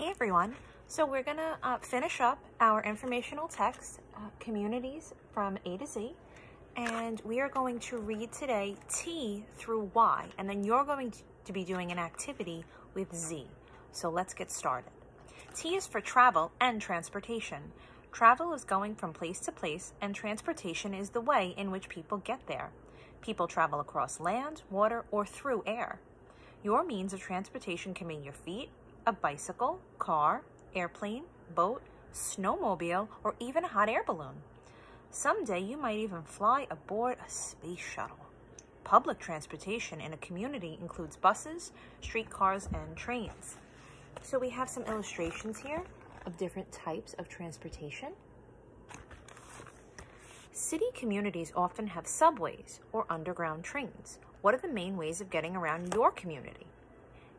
Hey everyone, so we're gonna finish up our informational text, communities from A to Z, and we are going to read today T through Y, and then you're going to be doing an activity with Z. So let's get started. T is for travel and transportation. Travel is going from place to place, and transportation is the way in which people get there. People travel across land, water, or through air. Your means of transportation can be your feet, a bicycle, car, airplane, boat, snowmobile, or even a hot air balloon. Someday you might even fly aboard a space shuttle. Public transportation in a community includes buses, streetcars, and trains. So we have some illustrations here of different types of transportation. City communities often have subways or underground trains. What are the main ways of getting around your community?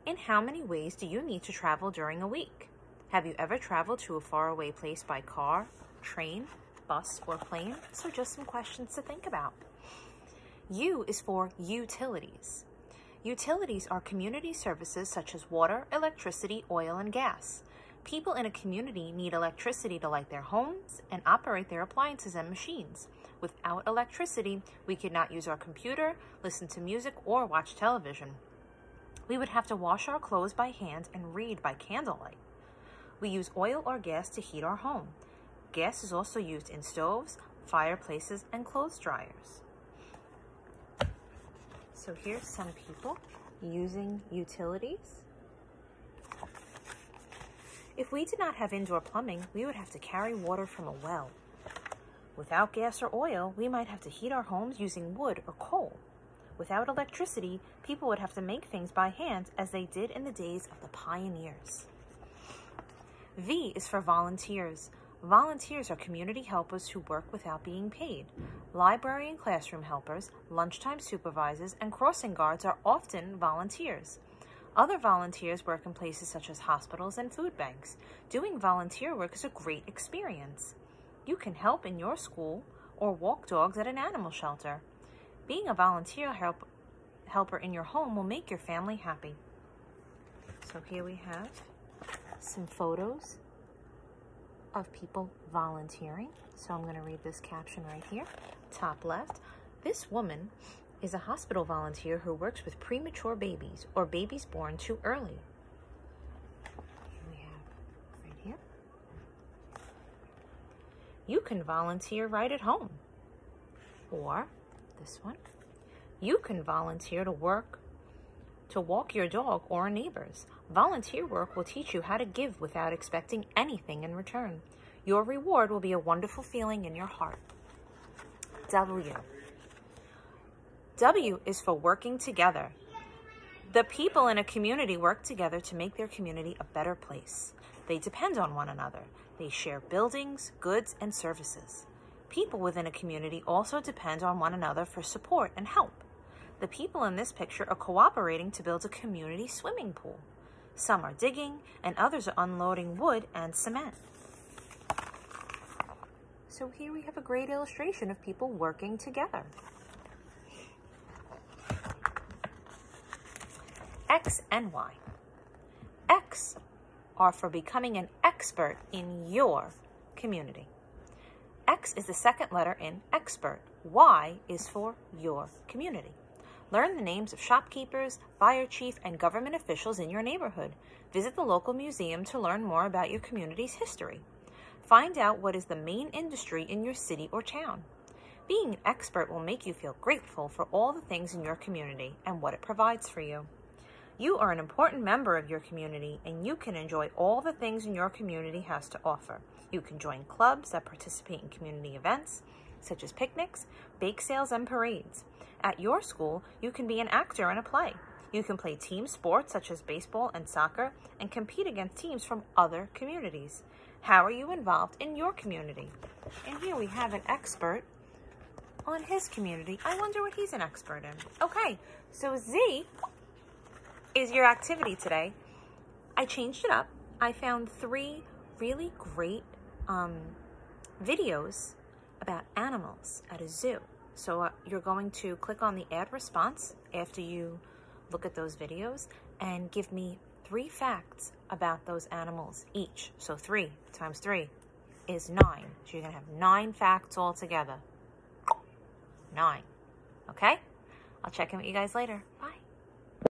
In how many ways do you need to travel during a week? Have you ever traveled to a faraway place by car, train, bus, or plane? So just some questions to think about. U is for utilities. Utilities are community services such as water, electricity, oil, and gas. People in a community need electricity to light their homes and operate their appliances and machines. Without electricity, we could not use our computer, listen to music, or watch television. We would have to wash our clothes by hand and read by candlelight. We use oil or gas to heat our home. Gas is also used in stoves, fireplaces, and clothes dryers. So here's some people using utilities. If we did not have indoor plumbing, we would have to carry water from a well. Without gas or oil, we might have to heat our homes using wood or coal. Without electricity, people would have to make things by hand as they did in the days of the pioneers. V is for volunteers. Volunteers are community helpers who work without being paid. Library and classroom helpers, lunchtime supervisors, and crossing guards are often volunteers. Other volunteers work in places such as hospitals and food banks. Doing volunteer work is a great experience. You can help in your school or walk dogs at an animal shelter. Being a volunteer helper in your home will make your family happy. So here we have some photos of people volunteering. So I'm going to read this caption right here, top left. This woman is a hospital volunteer who works with premature babies or babies born too early. Here we have right here. You can volunteer right at home. Or this one. You can volunteer to walk your dog or neighbors. Volunteer work will teach you how to give without expecting anything in return. Your reward will be a wonderful feeling in your heart. W. W is for working together. The people in a community work together to make their community a better place. They depend on one another. They share buildings, goods, and services. People within a community also depend on one another for support and help. The people in this picture are cooperating to build a community swimming pool. Some are digging, and others are unloading wood and cement. So here we have a great illustration of people working together. X and Y. X are for becoming an expert in your community. X is the second letter in expert. Y is for your community. Learn the names of shopkeepers, fire chief, and government officials in your neighborhood. Visit the local museum to learn more about your community's history. Find out what is the main industry in your city or town. Being an expert will make you feel grateful for all the things in your community and what it provides for you. You are an important member of your community, and you can enjoy all the things in your community has to offer. You can join clubs that participate in community events, such as picnics, bake sales, and parades. At your school, you can be an actor in a play. You can play team sports such as baseball and soccer and compete against teams from other communities. How are you involved in your community? And here we have an expert on his community. I wonder what he's an expert in. Okay, so Z is your activity today. I changed it up. I found 3 really great videos about animals at a zoo. So you're going to click on the add response after you look at those videos and give me 3 facts about those animals each. So 3 times 3 is 9. So you're going to have 9 facts all together. 9. Okay? I'll check in with you guys later. Bye.